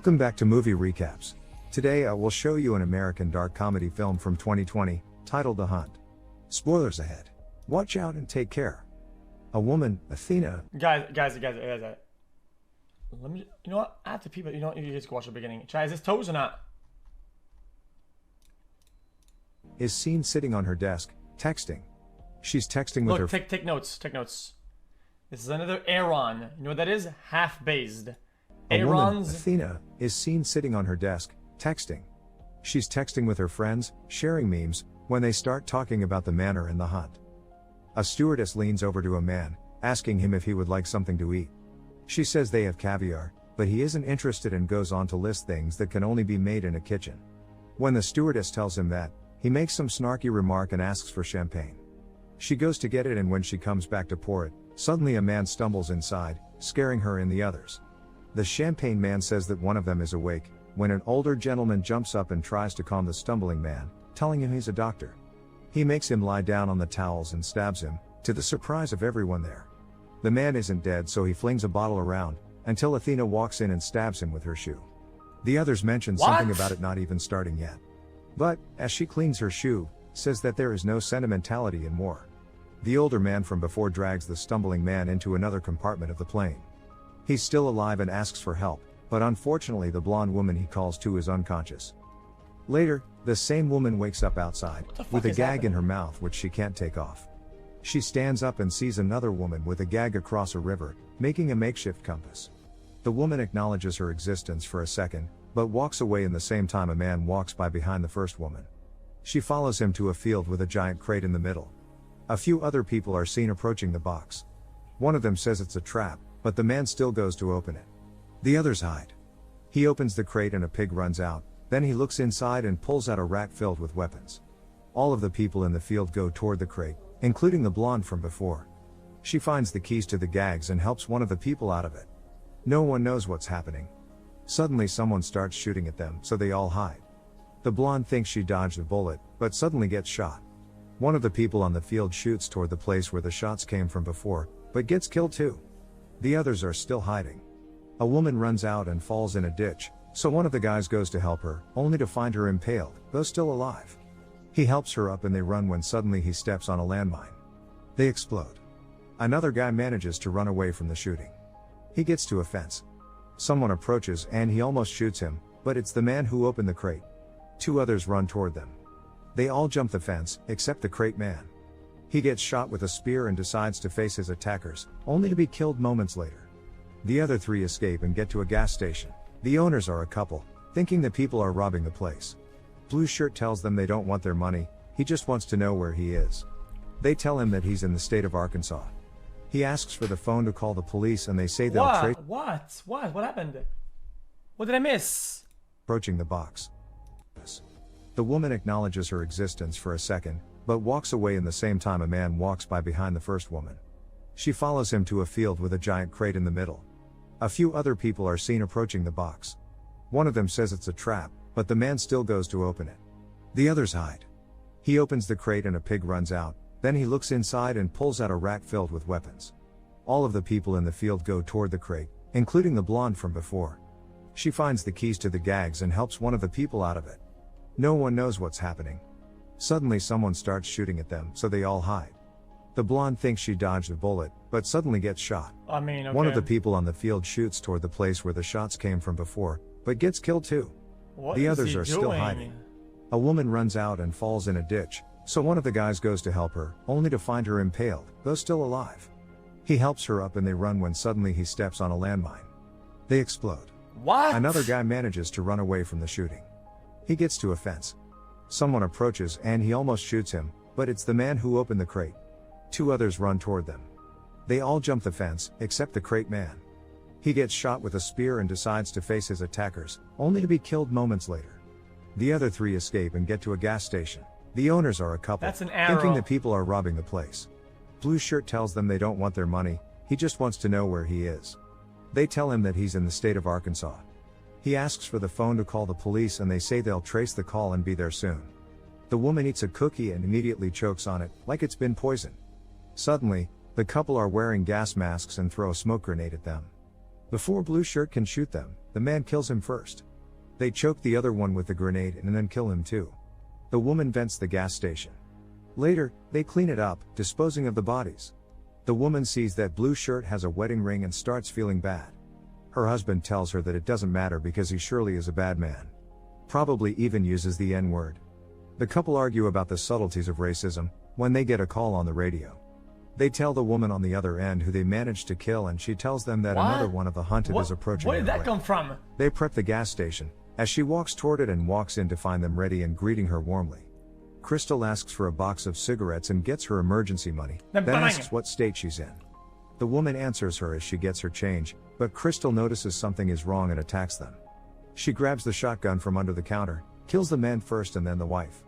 Welcome back to Movie Recaps. Today I will show you an American dark comedy film from 2020, titled The Hunt. Spoilers ahead. Watch out and take care. A woman, Athena... Guys. Let me, you know what? I have to pee, but you know what? You guys can watch the beginning. Try, is this toes or not? is seen sitting on her desk, texting. She's texting with her... Look, take notes, take notes. This is another Aaron. You know what that is? Half-based. A woman, Athena, is seen sitting on her desk, texting. She's texting with her friends, sharing memes, when they start talking about the manor and the hunt. A stewardess leans over to a man, asking him if he would like something to eat. She says they have caviar, but he isn't interested and goes on to list things that can only be made in a kitchen. When the stewardess tells him that, he makes some snarky remark and asks for champagne. She goes to get it, and when she comes back to pour it, suddenly a man stumbles inside, scaring her and the others. The champagne man says that one of them is awake, when an older gentleman jumps up and tries to calm the stumbling man, telling him he's a doctor. He makes him lie down on the towels and stabs him, to the surprise of everyone there. The man isn't dead, so he flings a bottle around, until Athena walks in and stabs him with her shoe. The others mention something about it not even starting yet. But, as she cleans her shoe, says that there is no sentimentality in war. The older man from before drags the stumbling man into another compartment of the plane. He's still alive and asks for help, but unfortunately the blonde woman he calls to is unconscious. Later, the same woman wakes up outside, with a gag in her mouth which she can't take off. She stands up and sees another woman with a gag across a river, making a makeshift compass. The woman acknowledges her existence for a second, but walks away in the same time a man walks by behind the first woman. She follows him to a field with a giant crate in the middle. A few other people are seen approaching the box. One of them says it's a trap, but the man still goes to open it. The others hide. He opens the crate and a pig runs out, then he looks inside and pulls out a rack filled with weapons. All of the people in the field go toward the crate, including the blonde from before. She finds the keys to the gags and helps one of the people out of it. No one knows what's happening. Suddenly someone starts shooting at them, so they all hide. The blonde thinks she dodged a bullet, but suddenly gets shot. One of the people on the field shoots toward the place where the shots came from before, but gets killed too. The others are still hiding. A woman runs out and falls in a ditch, so one of the guys goes to help her, only to find her impaled, though still alive. He helps her up and they run when suddenly he steps on a landmine. They explode. Another guy manages to run away from the shooting. He gets to a fence. Someone approaches and he almost shoots him, but it's the man who opened the crate. Two others run toward them. They all jump the fence, except the crate man. He gets shot with a spear and decides to face his attackers, only to be killed moments later. The other three escape and get to a gas station. The owners are a couple, thinking the people are robbing the place. Blue Shirt tells them they don't want their money, he just wants to know where he is. They tell him that he's in the state of Arkansas. He asks for the phone to call the police and they say they'll trace... What happened? What did I miss? Approaching the box. The woman acknowledges her existence for a second, but walks away in the same time a man walks by behind the first woman. She follows him to a field with a giant crate in the middle. A few other people are seen approaching the box. One of them says it's a trap, but the man still goes to open it. The others hide. He opens the crate and a pig runs out, then he looks inside and pulls out a rack filled with weapons. All of the people in the field go toward the crate, including the blonde from before. She finds the keys to the gags and helps one of the people out of it. No one knows what's happening. Suddenly someone starts shooting at them, so they all hide. The blonde thinks she dodged a bullet, but suddenly gets shot. Okay. One of the people on the field shoots toward the place where the shots came from before, but gets killed too. The others are still hiding. A woman runs out and falls in a ditch, so one of the guys goes to help her, only to find her impaled, though still alive. He helps her up and they run when suddenly he steps on a landmine. They explode. Another guy manages to run away from the shooting. He gets to a fence. Someone approaches and he almost shoots him, but it's the man who opened the crate. Two others run toward them. They all jump the fence, except the crate man. He gets shot with a spear and decides to face his attackers, only to be killed moments later. The other three escape and get to a gas station. The owners are a couple, thinking the people are robbing the place. Blue Shirt tells them they don't want their money, he just wants to know where he is. They tell him that he's in the state of Arkansas. He asks for the phone to call the police and they say they'll trace the call and be there soon. The woman eats a cookie and immediately chokes on it, like it's been poisoned. Suddenly, the couple are wearing gas masks and throw a smoke grenade at them. Before Blue Shirt can shoot them, the man kills him first. They choke the other one with the grenade and then kill him too. The woman vents the gas station. Later, they clean it up, disposing of the bodies. The woman sees that blue shirt has a wedding ring and starts feeling bad. Her husband tells her that it doesn't matter because he surely is a bad man. Probably even uses the N-word. The couple argue about the subtleties of racism when they get a call on the radio. They tell the woman on the other end who they managed to kill, and she tells them that another one of the hunted is approaching. Where did that come from? They prep the gas station, as she walks toward it and walks in to find them ready and greeting her warmly. Crystal asks for a box of cigarettes and gets her emergency money, then asks what state she's in. The woman answers her as she gets her change, but Crystal notices something is wrong and attacks them. She grabs the shotgun from under the counter, kills the men first and then the wife.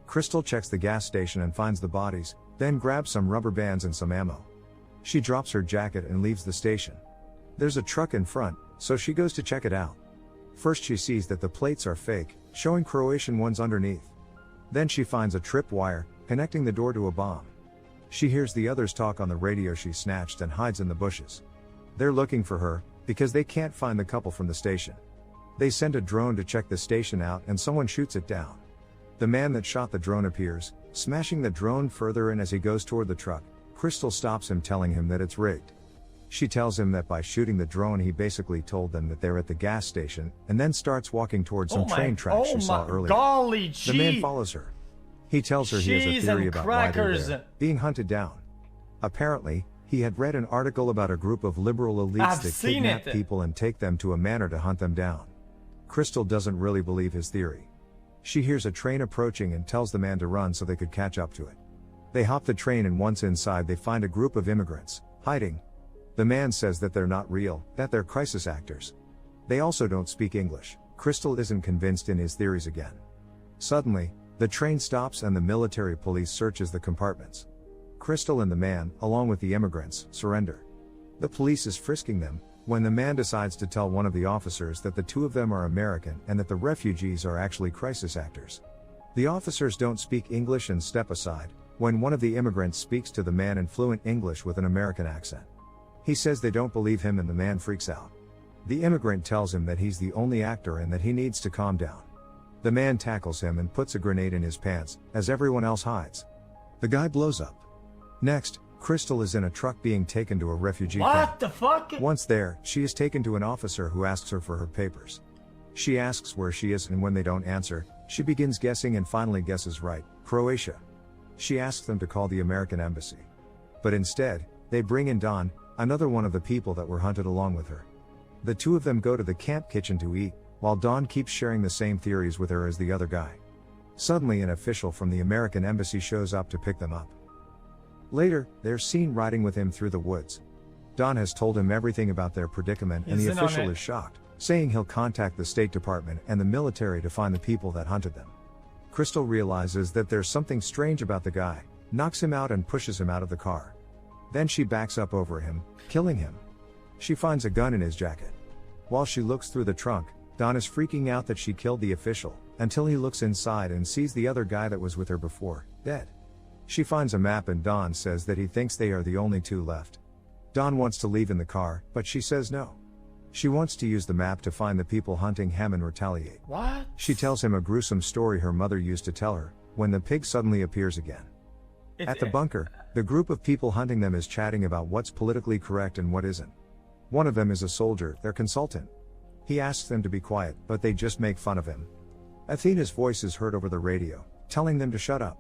Crystal checks the gas station and finds the bodies, then grabs some rubber bands and some ammo. She drops her jacket and leaves the station. There's a truck in front, so she goes to check it out. First she sees that the plates are fake, showing Croatian ones underneath. Then she finds a tripwire, connecting the door to a bomb. She hears the others talk on the radio she snatched and hides in the bushes. They're looking for her, because they can't find the couple from the station. They send a drone to check the station out and someone shoots it down. The man that shot the drone appears, smashing the drone further, and as he goes toward the truck, Crystal stops him, telling him that it's rigged. She tells him that by shooting the drone he basically told them that they're at the gas station, and then starts walking towards some train tracks she saw earlier. Golly gee. The man follows her. He tells her he has a theory about why they're there, being hunted down. Apparently, he had read an article about a group of liberal elites that kidnap people and take them to a manor to hunt them down. Crystal doesn't really believe his theory. She hears a train approaching and tells the man to run so they could catch up to it. They hop the train, and once inside they find a group of immigrants, hiding. The man says that they're not real, that they're crisis actors. They also don't speak English. Crystal isn't convinced in his theories again. Suddenly, the train stops and the military police searches the compartments. Crystal and the man, along with the immigrants, surrender. The police is frisking them, when the man decides to tell one of the officers that the two of them are American and that the refugees are actually crisis actors. The officers don't speak English and step aside, when one of the immigrants speaks to the man in fluent English with an American accent. He says they don't believe him and the man freaks out. The immigrant tells him that he's the only actor and that he needs to calm down. The man tackles him and puts a grenade in his pants, as everyone else hides. The guy blows up. Next, Crystal is in a truck being taken to a refugee camp. What the fuck? Once there, she is taken to an officer who asks her for her papers. She asks where she is, and when they don't answer, she begins guessing and finally guesses right, Croatia. She asks them to call the American embassy. But instead, they bring in Don, another one of the people that were hunted along with her. The two of them go to the camp kitchen to eat, while Don keeps sharing the same theories with her as the other guy. Suddenly an official from the American embassy shows up to pick them up. Later, they're seen riding with him through the woods. Don has told him everything about their predicament, and the official is shocked, saying he'll contact the State Department and the military to find the people that hunted them. Crystal realizes that there's something strange about the guy, knocks him out and pushes him out of the car. Then she backs up over him, killing him. She finds a gun in his jacket. While she looks through the trunk, Don is freaking out that she killed the official, until he looks inside and sees the other guy that was with her before, dead. She finds a map and Don says that he thinks they are the only two left. Don wants to leave in the car, but she says no. She wants to use the map to find the people hunting him and retaliate. What? She tells him a gruesome story her mother used to tell her, when the pig suddenly appears again. At the bunker, the group of people hunting them is chatting about what's politically correct and what isn't. One of them is a soldier, their consultant. He asks them to be quiet, but they just make fun of him. Athena's voice is heard over the radio, telling them to shut up.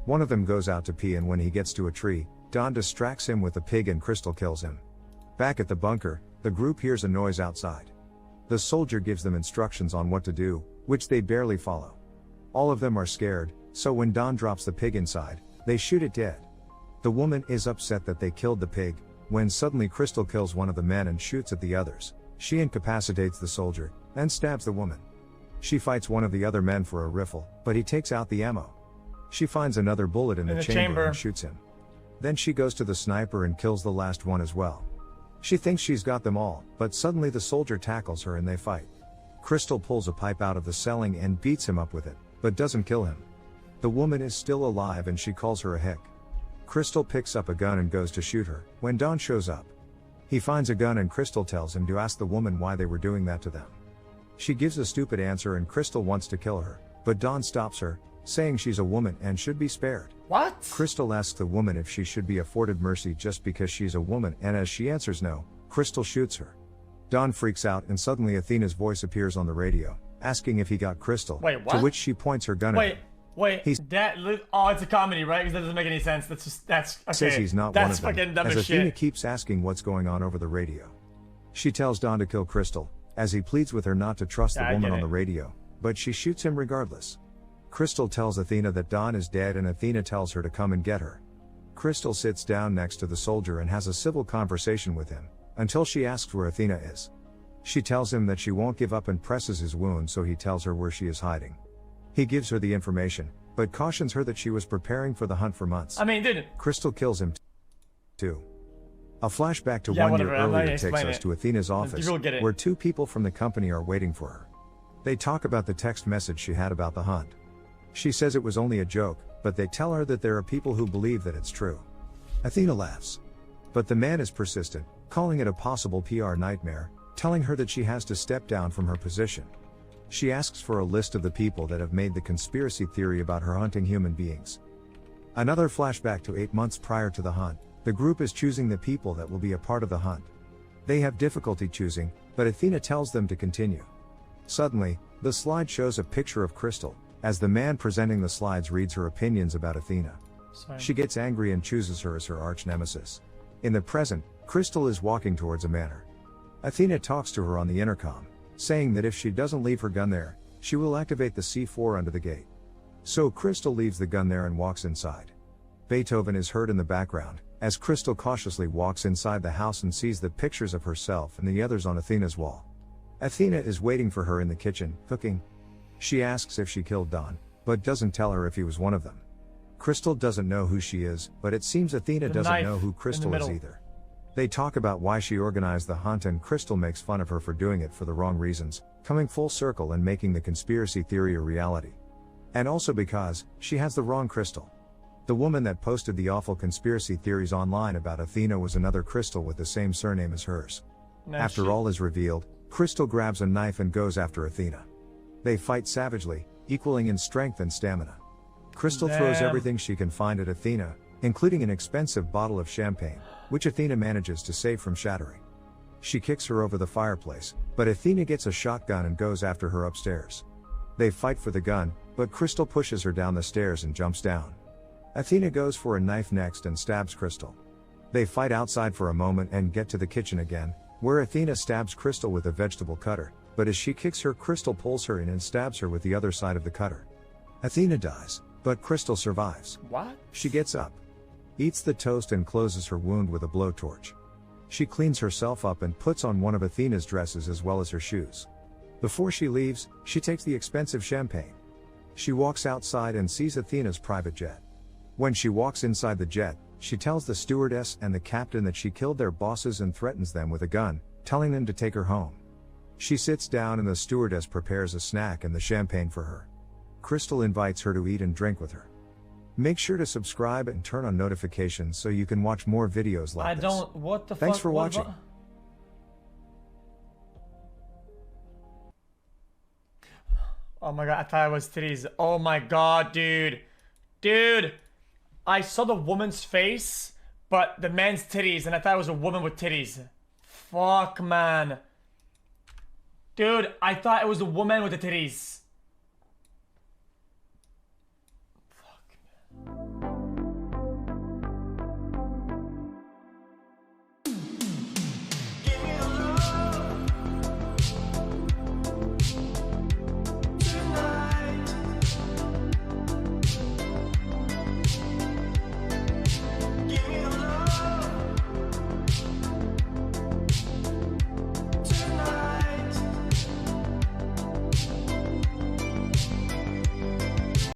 One of them goes out to pee, and when he gets to a tree, Don distracts him with a pig and Crystal kills him. Back at the bunker, the group hears a noise outside. The soldier gives them instructions on what to do, which they barely follow. All of them are scared, so when Don drops the pig inside, they shoot it dead. The woman is upset that they killed the pig, when suddenly Crystal kills one of the men and shoots at the others. She incapacitates the soldier, and stabs the woman. She fights one of the other men for a riffle, but he takes out the ammo. She finds another bullet in the chamber and shoots him. Then she goes to the sniper and kills the last one as well. She thinks she's got them all, but suddenly the soldier tackles her and they fight. Crystal pulls a pipe out of the ceiling and beats him up with it, but doesn't kill him. The woman is still alive and she calls her a hick. Crystal picks up a gun and goes to shoot her, when Don shows up. He finds a gun and Crystal tells him to ask the woman why they were doing that to them. She gives a stupid answer and Crystal wants to kill her, but Dawn stops her, saying she's a woman and should be spared. What? Crystal asks the woman if she should be afforded mercy just because she's a woman, and as she answers no, Crystal shoots her. Dawn freaks out and suddenly Athena's voice appears on the radio, asking if he got Crystal. Wait, what? To which she points her gun at him. Wait, oh, it's a comedy, right? Because that doesn't make any sense. That's okay. Says he's not That's one of them, fucking dumb as as Athena shit. keeps asking what's going on over the radio. She tells Dawn to kill Crystal, as he pleads with her not to trust the woman on the radio, but she shoots him regardless. Crystal tells Athena that Dawn is dead and Athena tells her to come and get her. Crystal sits down next to the soldier and has a civil conversation with him, until she asks where Athena is. She tells him that she won't give up and presses his wound, so he tells her where she is hiding. He gives her the information, but cautions her that she was preparing for the hunt for months. I mean, dude. Crystal kills him too. A flashback to 1 year earlier takes us to Athena's office, where two people from the company are waiting for her. They talk about the text message she had about the hunt. She says it was only a joke, but they tell her that there are people who believe that it's true. Athena laughs. But the man is persistent, calling it a possible PR nightmare, telling her that she has to step down from her position. She asks for a list of the people that have made the conspiracy theory about her hunting human beings. Another flashback to 8 months prior to the hunt. The group is choosing the people that will be a part of the hunt. They have difficulty choosing, but Athena tells them to continue. Suddenly, the slide shows a picture of Crystal, as the man presenting the slides reads her opinions about Athena. She gets angry and chooses her as her arch-nemesis. In the present, Crystal is walking towards a manor. Athena talks to her on the intercom, saying that if she doesn't leave her gun there, she will activate the C4 under the gate. So Crystal leaves the gun there and walks inside. Beethoven is heard in the background, as Crystal cautiously walks inside the house and sees the pictures of herself and the others on Athena's wall. Athena is waiting for her in the kitchen, cooking. She asks if she killed Dawn, but doesn't tell her if he was one of them. Crystal doesn't know who she is, but it seems Athena doesn't know who Crystal is either. They talk about why she organized the hunt and Crystal makes fun of her for doing it for the wrong reasons, coming full circle and making the conspiracy theory a reality. And also because, she has the wrong Crystal. The woman that posted the awful conspiracy theories online about Athena was another Crystal with the same surname as hers. After all is revealed, Crystal grabs a knife and goes after Athena. They fight savagely, equaling in strength and stamina. Crystal throws everything she can find at Athena, including an expensive bottle of champagne, which Athena manages to save from shattering. She kicks her over the fireplace, but Athena gets a shotgun and goes after her upstairs. They fight for the gun, but Crystal pushes her down the stairs and jumps down. Athena goes for a knife next and stabs Crystal. They fight outside for a moment and get to the kitchen again, where Athena stabs Crystal with a vegetable cutter, but as she kicks her, Crystal pulls her in and stabs her with the other side of the cutter. Athena dies, but Crystal survives. What? She gets up, eats the toast and closes her wound with a blowtorch. She cleans herself up and puts on one of Athena's dresses as well as her shoes. Before she leaves, she takes the expensive champagne. She walks outside and sees Athena's private jet. When she walks inside the jet, she tells the stewardess and the captain that she killed their bosses and threatens them with a gun, telling them to take her home. She sits down and the stewardess prepares a snack and the champagne for her. Crystal invites her to eat and drink with her. Make sure to subscribe and turn on notifications so you can watch more videos like this. What the fuck? Thanks for watching. Oh my god, I thought it was titties. Oh my god, dude. Dude, I saw the woman's face, but the man's titties, and I thought it was a woman with titties. Fuck, man. Dude, I thought it was a woman with the titties.